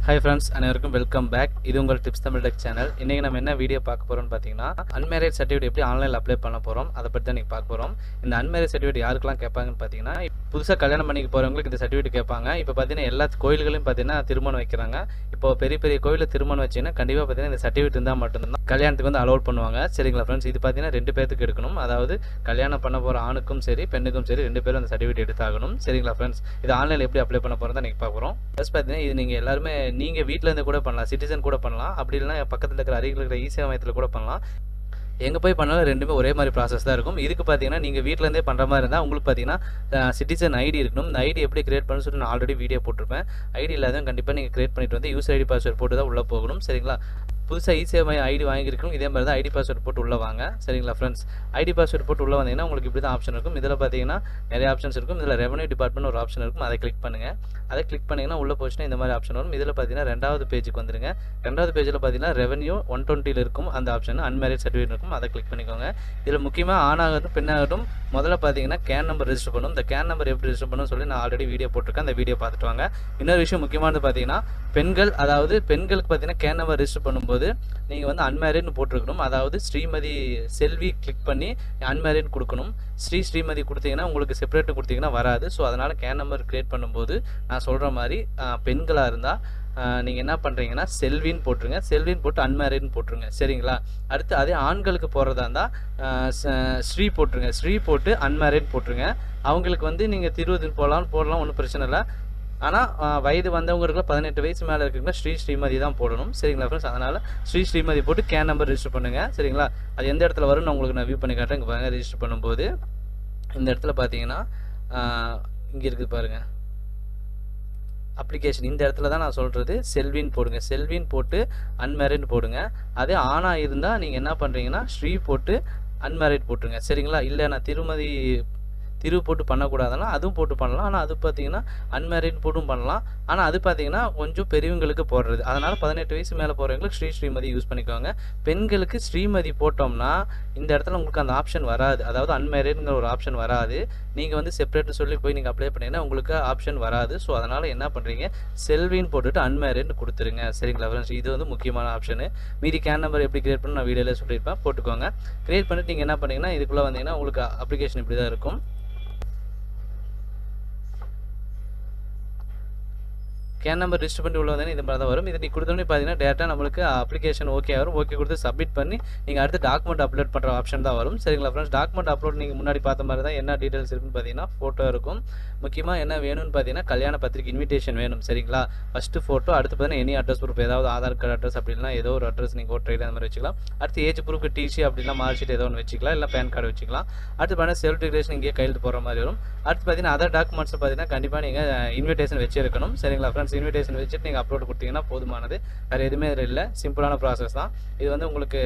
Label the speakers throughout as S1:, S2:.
S1: Hi friends, அனைவருக்கும் welcome back. இது உங்கள் டிப்ஸ் தமிழ் டெக் சேனல். இன்னைக்கு நம்ம என்ன வீடியோ பார்க்க போறோம்னு பார்த்தீங்கன்னா, அன்மேரிட் சர்டிஃபிகேட் எப்படி ஆன்லைனில் அப்ளை பண்ண போறோம் அதை பற்றி தான் இன்னைக்கு பார்க்க போறோம். இந்த அன்மேரிட் சர்டிஃபிகேட் யாருக்கெல்லாம் கேட்பாங்கன்னு பார்த்தீங்கன்னா, புதுசாக கல்யாணம் பண்ணிக்க போறவங்களுக்கு இந்த சர்டிஃபிகேட் கேட்பாங்க. இப்போ பார்த்தீங்கன்னா எல்லா கோயில்களையும் பார்த்தீங்கன்னா திருமணம் வைக்கிறாங்க. இப்போ பெரிய பெரிய கோயிலில் திருமணம் வச்சிங்கன்னா கண்டிப்பாக பார்த்தீங்கன்னா இந்த சர்டிஃபிகேட் இருந்தால் மட்டும்தான் கல்யாணத்துக்கு வந்து அலோட் பண்ணுவாங்க. சரிங்களா ஃப்ரெண்ட்ஸ், இது பார்த்தீங்கன்னா 2 பேருக்கு எடுக்கணும். அதாவது கல்யாணம் பண்ண போகிற ஆணுக்கும் சரி பெண்ணுக்கும் சரி 2 பேரும் அந்த சர்டிஃபிகேட் எடுத்தாகணும். சரிங்களா ஃப்ரெண்ட்ஸ், இது ஆன்லைனில் எப்படி அப்ளை பண்ண போகிறதா நீங்கள் பார்க்குறோம். ப்ளஸ் பார்த்தீங்கன்னா இது நீங்கள் எல்லாருமே நீங்கள் வீட்டில் இருந்து கூட பண்ணலாம், சிட்டிசன் கூட பண்ணலாம், அப்படி இல்லைனா பக்கத்தில் இருக்கிற அருகில் இருக்கிற ஈஸியாக மையத்தில் கூட பண்ணலாம். எங்கே போய் பண்ணாலும் ரெண்டுமே ஒரே மாதிரி ப்ராசஸ் தான் இருக்கும். இதுக்கு பார்த்தீங்கன்னா நீங்கள் வீட்டிலேருந்தே பண்ணுற மாதிரி இருந்தால் உங்களுக்கு பார்த்தீங்கன்னா சிட்டிசன் ஐடி இருக்கணும். இந்த ஐடி எப்படி கிரியேட் பண்ணணும்னு சொல்லிட்டு நான் ஆல்ரெடி வீடியோ போட்டிருப்பேன். ஐடி இல்லாதவங்க கண்டிப்பாக நீங்கள் கிரியேட் பண்ணிட்டு வந்து யூசர் ஐடி பாஸ்வேர்ட் போட்டு தான் உள்ளே போகணும். சரிங்களா, புதுசாக ஈஸியாக ஐடி வாங்கியிருக்கணும். இதே மாதிரி தான் ஐடி பாஸ்வேர்ட் போட்டு உள்ளே வாங்க. சரிங்களா ஃப்ரெண்ட்ஸ், ஐடி பாஸ்வேர்ட் போட்டு உள்ளே வந்தீங்கன்னா உங்களுக்கு இப்படி தான் ஆப்ஷன் இருக்கும். இதில் பார்த்தீங்கன்னா நிறைய ஆப்ஷன்ஸ் இருக்கும். இதில் ரெவன்யூ டிபார்ட்மெண்ட் ஒரு ஆப்ஷன் இருக்கும், அதை கிளிக் பண்ணுங்கள். அதை கிளிக் பண்ணிங்கன்னா உள்ளே போச்சுன்னா இந்த மாதிரி ஆப்ஷன் வரும். இதில் பார்த்தீங்கன்னா 2வது பேஜுக்கு வந்துருங்க. 2வது பேஜில் பார்த்தீங்கன்னா ரெவன்யூ 120 இருக்கும். அந்த ஆப்ஷன் அன்மேரிட் சர்டிஃபிகேட் இருக்கும், அதை கிளிக் பண்ணிக்கோங்க. இதில் முக்கியமாக ஆணாகட்டும் பெண்ணாகட்டும் முதல்ல பார்த்தீங்கன்னா கேன் நம்பர் ரெஜிஸ்டர் பண்ணணும். இந்த கேன் நம்பர் எப்படி ரெஜிஸ்டர் பண்ணணும்னு சொல்லி நான் ஆல்ரெடி வீடியோ போட்டிருக்கேன், அந்த வீடியோ பார்த்துட்டு வாங்க. இன்னொரு விஷயம் முக்கியமானது பார்த்தீங்கன்னா பெண்கள், அதாவது பெண்களுக்கு பார்த்தீங்கன்னா கேன் நம்பர் ரெஜிஸ்டர் பண்ணும்போது நீங்கள் வந்து அன்மேரிட்னு போட்டிருக்கணும். அதாவது ஸ்ரீமதி செல்வி கிளிக் பண்ணி அன்மேரிட் கொடுக்கணும். ஸ்ரீமதி கொடுத்தீங்கன்னா உங்களுக்கு செப்பரேட்டு கொடுத்தீங்கன்னா வராது. ஸோ அதனால் கேன் நம்பர் கிரியேட் பண்ணும்போது நான் சொல்கிற மாதிரி பெண்களாக இருந்தால் நீங்கள் என்ன பண்ணுறீங்கன்னா செல்வின்னு போட்டுருங்க. செல்வின்னு போட்டு அன்மேரிட்னு போட்டுருங்க. சரிங்களா, அடுத்து அதே ஆண்களுக்கு போடுறதா இருந்தால் ஸ்ரீ போட்டுருங்க. ஸ்ரீ போட்டு அன்மேரிட் போட்டுருங்க. அவங்களுக்கு வந்து நீங்கள் திருவதின்னு போடலாம், ஒன்றும் பிரச்சனை இல்லை. ஆனால் வயது வந்தவங்களுக்கு 18 வயசு மேலே இருக்குங்களா ஸ்ரீமதி தான் போடணும். சரிங்களா ஃப்ரெண்ட்ஸ், அதனால் ஸ்ரீமதி போட்டு கேன் நம்பர் ரெஜிஸ்டர் பண்ணுங்கள். சரிங்களா, அது எந்த இடத்துல வரும்னு உங்களுக்கு நான் வியூ பண்ணி காட்டுறேன். இங்கே பாருங்கள், ரெஜிஸ்டர் பண்ணும்போது இந்த இடத்துல பார்த்தீங்கன்னா இங்கே இருக்குது பாருங்கள் அப்ளிகேஷன். இந்த இடத்துல தான் நான் சொல்கிறது செல்வின் போடுங்க. செல்வின் போட்டு அன்மேரிட் போடுங்க. அதே ஆணாக இருந்தால் நீங்கள் என்ன பண்ணுறீங்கன்னா ஸ்ரீ போட்டு அன்மேரிட் போட்டுருங்க. சரிங்களா, இல்லை நான் திரு போட்டு பண்ணக்கூடாதுன்னா அதுவும் போட்டு பண்ணலாம். ஆனால் அது பார்த்தீங்கன்னா அன்மேரிட் போட்டும் பண்ணலாம். ஆனால் அது பார்த்தீங்கன்னா கொஞ்சம் பெரியவங்களுக்கு போடுறது. அதனால் 18 வயசு மேலே போகிறவங்களுக்கு ஸ்ரீமதி யூஸ் பண்ணிக்கோங்க. பெண்களுக்கு ஸ்ரீமதி போட்டோம்னா இந்த இடத்துல உங்களுக்கு அந்த ஆப்ஷன் வராது. அதாவது அன்மேரிட்ங்கிற ஒரு ஆப்ஷன் வராது. நீங்கள் வந்து செப்பரேட்னு சொல்லி போய் நீங்கள் அப்ளை பண்ணிங்கன்னா உங்களுக்கு ஆப்ஷன் வராது. ஸோ அதனால் என்ன பண்ணுறீங்க செல்வின்னு போட்டுட்டு அன்மேரிட்னு கொடுத்துருங்க. சரிங்களா ஃப்ரெண்ட்ஸ், இது வந்து முக்கியமான ஆப்ஷனு. மீதி கேன் நம்பர் எப்படி கிரியேட் பண்ணணும் நான் வீடியோவில் சொல்லியிருப்பேன், போட்டுக்கோங்க. கிரியேட் பண்ணிட்டு நீங்கள் என்ன பண்ணீங்கன்னா இதுக்குள்ளே வந்தீங்கன்னா உங்களுக்கு அப்ளிகேஷன் இப்படி தான் இருக்கும். கேன் நம்பர் ரிஜிஸ்டர் பண்ணி உள்ள வந்தீங்கன்னா இந்த மாதிரி தான் வரும். இதை நீங்கள் கொடுத்தோன்னே பார்த்தீங்கன்னா டேட்டா நம்மளுக்கு அப்ளிகேஷன் ஓகே வரும். ஓகே கொடுத்து சப்மிட் பண்ணி நீங்கள் அடுத்து டாக்குமெண்ட் அப்லோட் பண்ணுற ஆப்ஷன் தான் வரும். சரிங்களா ஃப்ரெண்ட்ஸ், டாக்குமெண்ட் அப்லோட் நீங்கள் முன்னாடி பார்த்த மாதிரி தான் என்ன டீட்டெயில்ஸ் இருக்குன்னு பார்த்தீங்கன்னா ஃபோட்டோ இருக்கும். முக்கியமாக என்ன வேணும்னு பார்த்தீங்கன்னா கல்யாண பத்திரிக்கை இன்விடேஷன் வேணும். சரிங்களா, ஃபஸ்ட்டு ஃபோட்டோ, அடுத்து பார்த்தீங்கன்னா எனி அட்ரஸ் ப்ரூஃப், ஏதாவது ஆதார் கார்டு அட்ரஸ் அப்படின்னா ஏதோ ஒரு அட்ரஸ் நீங்கள் ஓட்டர் ஐடி அந்த மாதிரி வச்சுக்கலாம். அடுத்து ஏஜ் ப்ரூஃப் டிசி அப்படின்னா மார்க் ஷீட் ஏதோ ஒன்று வச்சுக்கலாம், இல்லை பேன் கார்டு வச்சுக்கலாம். அடுத்து பார்த்தீங்கன்னா செல்ஃப் டிக்ளரேஷன் இங்கே கையெழுத்து போகிற மாதிரி வரும். அடுத்து பார்த்தீங்கன்னா அதர் டாக்குமெண்ட்ஸ் பார்த்தீங்கன்னா கண்டிப்பாக நீங்கள் இன்விடேஷன் வச்சிருக்கணும். சரிங்களா ஃப்ரெண்ட்ஸ், இன்விடேஷன் வச்சுட்டு நீங்கள் அப்லோட் கொடுத்தீங்கன்னா போதுமானது. வேறு எதுவுமே இதில் இல்லை, சிம்பிளான ப்ராசஸ் தான் இது. வந்து உங்களுக்கு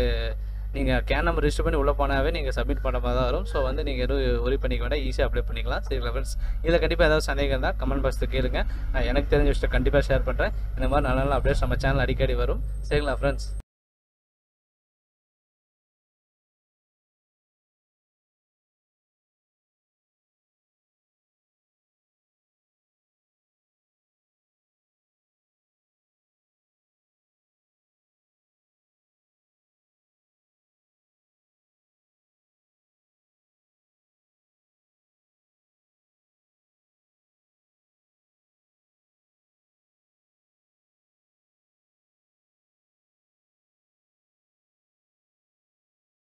S1: நீங்கள் கேன் நம்பர் ரிஜிஸ்டர் பண்ணி உள்ளே போனாவே நீங்கள் சப்மிட் பண்ண மாதிரி தான் வரும். ஸோ வந்து நீங்கள் எதுவும் ஒரி பண்ணிக்க வேண்டாம், ஈஸியாக அப்ளை பண்ணிக்கலாம். சரிங்களா ஃப்ரெண்ட்ஸ், இதில் கண்டிப்பாக ஏதாவது சந்தேகம் இருந்தால் கமெண்ட் பாக்ஸில் கேளுங்க. நான் எனக்கு தெரிஞ்ச விஷயத்தை கண்டிப்பாக ஷேர் பண்ணுறேன். இந்த மாதிரி நல்ல நல்ல அப்டேட்ஸ் நம்ம சேனல் அடிக்கடி வரும். சரிங்களா ஃப்ரெண்ட்ஸ்.